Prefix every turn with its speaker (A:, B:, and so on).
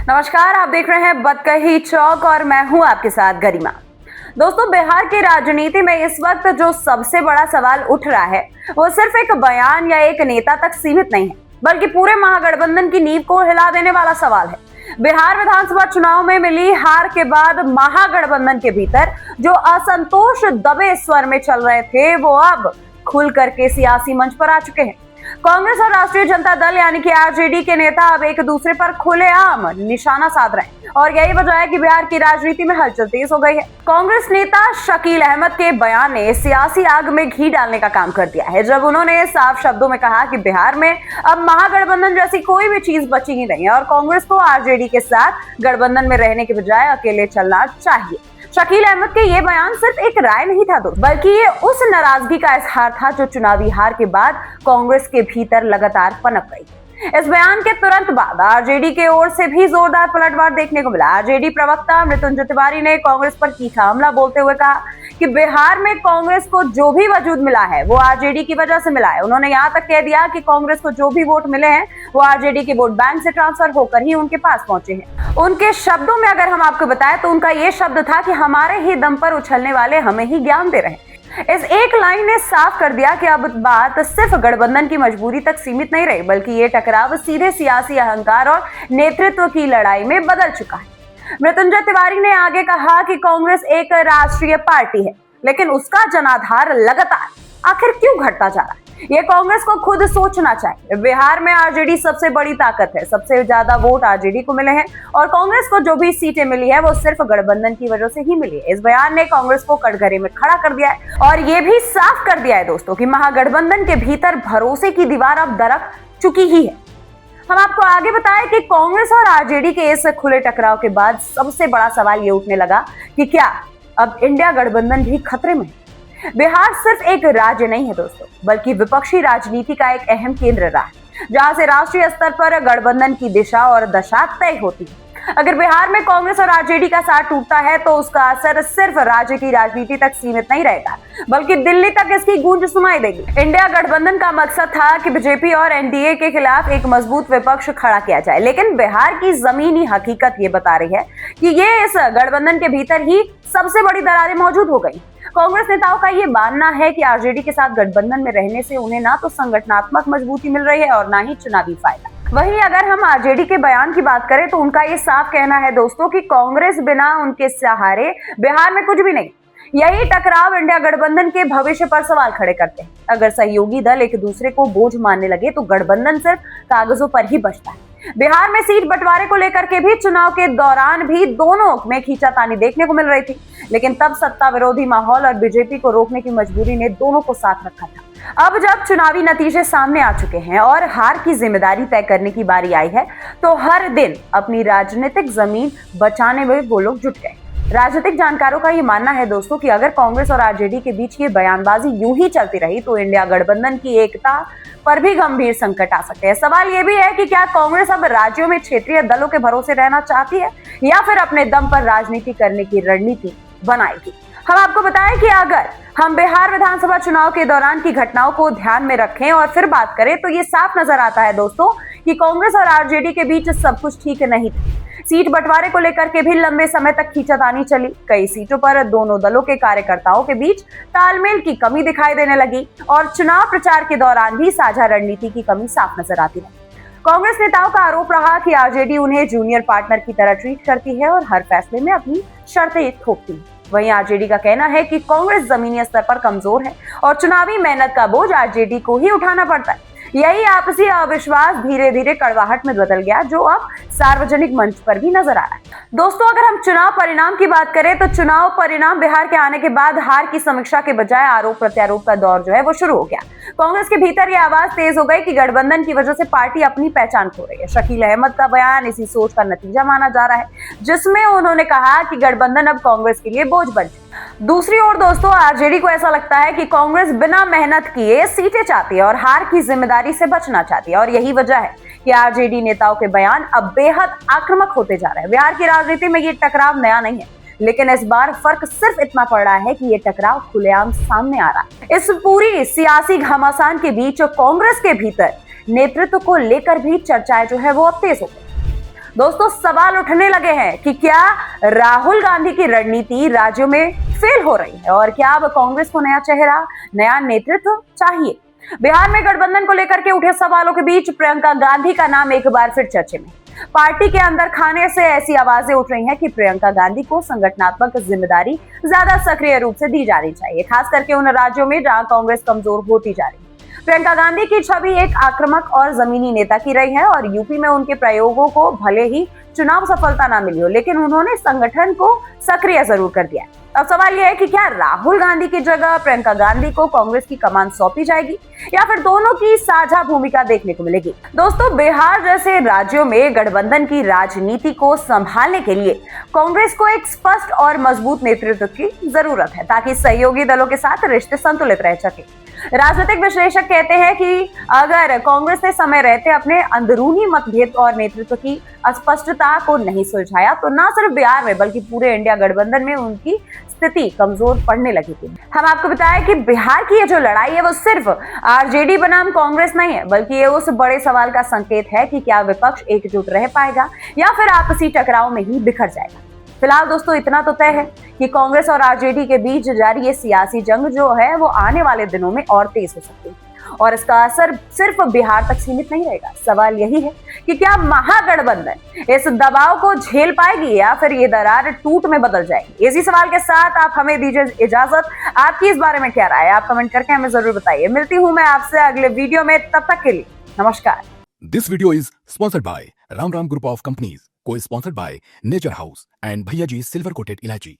A: नमस्कार, आप देख रहे हैं बतकही चौक और मैं हूं आपके साथ गरिमा। दोस्तों, बिहार की राजनीति में इस वक्त जो सबसे बड़ा सवाल उठ रहा है वो सिर्फ एक बयान या एक नेता तक सीमित नहीं है, बल्कि पूरे महागठबंधन की नींव को हिला देने वाला सवाल है। बिहार विधानसभा चुनाव में मिली हार के बाद महागठबंधन के भीतर जो असंतोष दबे स्वर में चल रहे थे वो अब खुल करके सियासी मंच पर आ चुके हैं। कांग्रेस और राष्ट्रीय जनता दल यानी कि आरजेडी के नेता अब एक दूसरे पर खुलेआम निशाना साध रहे हैं और यही वजह है कि बिहार की राजनीति में हलचल तेज हो गई है। कांग्रेस नेता शकील अहमद के बयान ने सियासी आग में घी डालने का काम कर दिया है, जब उन्होंने साफ शब्दों में कहा कि बिहार में अब महागठबंधन जैसी कोई भी चीज बची ही नहीं है और कांग्रेस को आरजेडी के साथ गठबंधन में रहने के बजाय अकेले चलना चाहिए। शकील अहमद के ये बयान सिर्फ एक राय नहीं था दोस्त, बल्कि ये उस नाराजगी का इजहार था जो चुनावी हार के बाद कांग्रेस के भीतर लगातार पनप गई। इस बयान के तुरंत बाद आरजेडी के ओर से भी जोरदार पलटवार देखने को मिला। आरजेडी प्रवक्ता मृत्युंजय तिवारी ने कांग्रेस पर तीखा हमला बोलते हुए कहा कि बिहार में कांग्रेस को जो भी वजूद मिला है वो आरजेडी की वजह से मिला है। उन्होंने यहाँ तक कह दिया कि कांग्रेस को जो भी वोट मिले हैं वो आरजेडी के वोट बैंक से ट्रांसफर होकर ही उनके पास पहुंचे हैं। उनके शब्दों में अगर हम आपको बताएं तो उनका ये शब्द था कि हमारे ही दम पर उछलने वाले हमें ही ज्ञान दे रहे हैं। इस एक लाइन ने साफ कर दिया कि अब बात सिर्फ गठबंधन की मजबूरी तक सीमित नहीं रही, बल्कि ये टकराव सीधे सियासी अहंकार और नेतृत्व की लड़ाई में बदल चुका है। मृत्युंजय तिवारी ने आगे कहा कि कांग्रेस एक राष्ट्रीय पार्टी है, लेकिन उसका जनाधार लगातार आखिर क्यों घटता जा रहा है, ये कांग्रेस को खुद सोचना चाहिए। बिहार में आरजेडी सबसे बड़ी ताकत है, सबसे ज्यादा वोट आरजेडी को मिले हैं और कांग्रेस को जो भी सीटें मिली है वो सिर्फ गठबंधन की वजह से ही मिली है। इस बयान ने कांग्रेस को कटघरे में खड़ा कर दिया है और ये भी साफ कर दिया है दोस्तों कि महागठबंधन के भीतर भरोसे की दीवार अब दरक चुकी ही है। हम आपको आगे बताएं कि कांग्रेस और आरजेडी के इस खुले टकराव के बाद सबसे बड़ा सवाल ये उठने लगा कि क्या अब इंडिया गठबंधन भी खतरे में है। बिहार सिर्फ एक राज्य नहीं है दोस्तों, बल्कि विपक्षी राजनीति का एक अहम केंद्र रहा है, जहां से राष्ट्रीय स्तर पर गठबंधन की दिशा और दशा तय होती है। अगर बिहार में कांग्रेस और आरजेडी का साथ टूटता है तो उसका असर सिर्फ राज्य की राजनीति तक सीमित नहीं रहेगा, बल्कि दिल्ली तक इसकी गूंज सुनाई देगी। इंडिया गठबंधन का मकसद था कि बीजेपी और एनडीए के खिलाफ एक मजबूत विपक्ष खड़ा किया जाए, लेकिन बिहार की जमीनी हकीकत ये बता रही है कि ये इस गठबंधन के भीतर ही सबसे बड़ी दरारें मौजूद हो गई। कांग्रेस नेताओं का ये मानना है कि आरजेडी के साथ गठबंधन में रहने से उन्हें ना तो संगठनात्मक मजबूती मिल रही है और ना ही चुनावी फायदा। वहीं अगर हम आरजेडी के बयान की बात करें तो उनका ये साफ कहना है दोस्तों कि कांग्रेस बिना उनके सहारे बिहार में कुछ भी नहीं। यही टकराव इंडिया गठबंधन के भविष्य पर सवाल खड़े करते हैं। अगर सहयोगी दल एक दूसरे को बोझ मानने लगे तो गठबंधन सिर्फ कागजों पर ही बचता है। बिहार में सीट बंटवारे को लेकर के भी चुनाव के दौरान भी दोनों में खींचातानी देखने को मिल रही थी, लेकिन तब सत्ता विरोधी माहौल और बीजेपी को रोकने की मजबूरी ने दोनों को साथ रखा था। अब जब चुनावी नतीजे सामने आ चुके हैं और हार की जिम्मेदारी तय करने की बारी आई है तो हर दिन अपनी राजनीतिक जमीन बचाने में वो लोग जुट गए। राजनीतिक जानकारों का ये मानना है दोस्तों कि अगर कांग्रेस और आरजेडी के बीच ये बयानबाजी यूं ही चलती रही तो इंडिया गठबंधन की एकता पर भी गंभीर संकट आ सकते हैं। सवाल ये भी है कि क्या कांग्रेस अब राज्यों में क्षेत्रीय दलों के भरोसे रहना चाहती है या फिर अपने दम पर राजनीति करने की रणनीति बनाएगी। हम आपको बताएं कि अगर हम बिहार विधानसभा चुनाव के दौरान की घटनाओं को ध्यान में रखें और फिर बात करें तो ये साफ नजर आता है दोस्तों कि कांग्रेस और आरजेडी के बीच सब कुछ ठीक नहीं था। सीट बंटवारे को लेकर के भी लंबे समय तक खींचातानी चली। कई सीटों पर दोनों दलों के कार्यकर्ताओं के बीच तालमेल की कमी दिखाई देने लगी और चुनाव प्रचार के दौरान भी साझा रणनीति की कमी साफ नजर आती रही। कांग्रेस नेताओं का आरोप रहा कि आरजेडी उन्हें जूनियर पार्टनर की तरह ट्रीट करती है और हर फैसले में अपनी शर्तें थोपती है। वहीं आरजेडी का कहना है कि कांग्रेस जमीनी स्तर पर कमजोर है और चुनावी मेहनत का बोझ आरजेडी को ही उठाना पड़ता है। यही आपसी अविश्वास धीरे धीरे कड़वाहट में बदल गया, जो अब सार्वजनिक मंच पर भी नजर आ रहा है। दोस्तों, अगर हम चुनाव परिणाम की बात करें तो चुनाव परिणाम बिहार के आने के बाद हार की समीक्षा के बजाय आरोप प्रत्यारोप का दौर जो है वो शुरू हो गया। कांग्रेस के भीतर ये आवाज तेज हो गई कि गठबंधन की वजह से पार्टी अपनी पहचान खो रही है। शकील अहमद का बयान इसी सोच का नतीजा माना जा रहा है, जिसमें उन्होंने कहा कि गठबंधन अब कांग्रेस के लिए बोझ बन चुका। दूसरी ओर दोस्तों, आरजेडी को ऐसा लगता है कि कांग्रेस बिना मेहनत किए सीटें चाहती है और हार की जिम्मेदारी से बचना चाहती है और यही वजह है कि आरजेडी नेताओं के बयान अब बेहद आक्रामक होते जा रहे हैं। बिहार की राजनीति में ये टकराव नया नहीं है, लेकिन इस बार फर्क सिर्फ इतना पड़ रहा है कि ये टकराव खुलेआम सामने आ रहा है। इस पूरी सियासी घमासान के बीच कांग्रेस के भीतर नेतृत्व को लेकर भी चर्चाएं जो है वो अब तेज हो गई। दोस्तों सवाल उठने लगे हैं कि क्या राहुल गांधी की रणनीति राज्यों में फेल हो रही है और क्या अब कांग्रेस को नया चेहरा, नया नेतृत्व चाहिए। बिहार में गठबंधन को लेकर के उठे सवालों के बीच प्रियंका गांधी का नाम एक बार फिर चर्चे में। पार्टी के अंदर खाने से ऐसी आवाजें उठ रही हैं कि प्रियंका गांधी को संगठनात्मक जिम्मेदारी ज्यादा सक्रिय रूप से दी जानी चाहिए, खास करके उन राज्यों में जहां कांग्रेस कमजोर होती जा रही है। प्रियंका गांधी की छवि एक आक्रामक और जमीनी नेता की रही है और यूपी में उनके प्रयोगों को भले ही चुनाव सफलता ना मिली हो, लेकिन उन्होंने संगठन को सक्रिय जरूर कर दिया। अब सवाल यह है कि क्या राहुल गांधी की जगह प्रियंका गांधी को कांग्रेस की कमान सौंपी जाएगी या फिर दोनों की साझा भूमिका देखने को मिलेगी। दोस्तों बिहार जैसे राज्यों में गठबंधन की राजनीति को संभालने के लिए कांग्रेस को एक स्पष्ट और मजबूत नेतृत्व की जरूरत है ताकि सहयोगी दलों के साथ रिश्ते संतुलित रह सके। राजनीतिक विश्लेषक कहते हैं कि अगर कांग्रेस ने समय रहते अपने अंदरूनी मतभेद और नेतृत्व की अस्पष्टता को नहीं सुलझाया तो न सिर्फ बिहार में बल्कि पूरे इंडिया गठबंधन में उनकी स्थिति कमजोर पड़ने लगी थी। हम आपको बताएं कि बिहार की ये जो लड़ाई है वो सिर्फ आरजेडी बनाम कांग्रेस नहीं है, बल्कि ये उस बड़े सवाल का संकेत है कि क्या विपक्ष एकजुट रह पाएगा या फिर आपसी टकराव में ही बिखर जाएगा। फिलहाल दोस्तों इतना तो तय है कि कांग्रेस और आरजेडी के बीच जारी ये सियासी जंग जो है वो आने वाले दिनों में और तेज हो सकती है और इसका असर सिर्फ बिहार तक सीमित नहीं रहेगा। सवाल यही है कि क्या महागठबंधन इस दबाव को झेल पाएगी या फिर ये दरार टूट में बदल जाएगी। इसी सवाल के साथ आप हमें दीजिए इजाजत। आपकी इस बारे में क्या राय है आप कमेंट करके हमें जरूर बताइए। मिलती हूँ मैं आपसे अगले वीडियो में, तब तक के लिए नमस्कार।
B: This video is sponsored by Ram Ram Group of Companies, co-sponsored by Nature House and Bhaiya Ji Silver Coated Ilachi.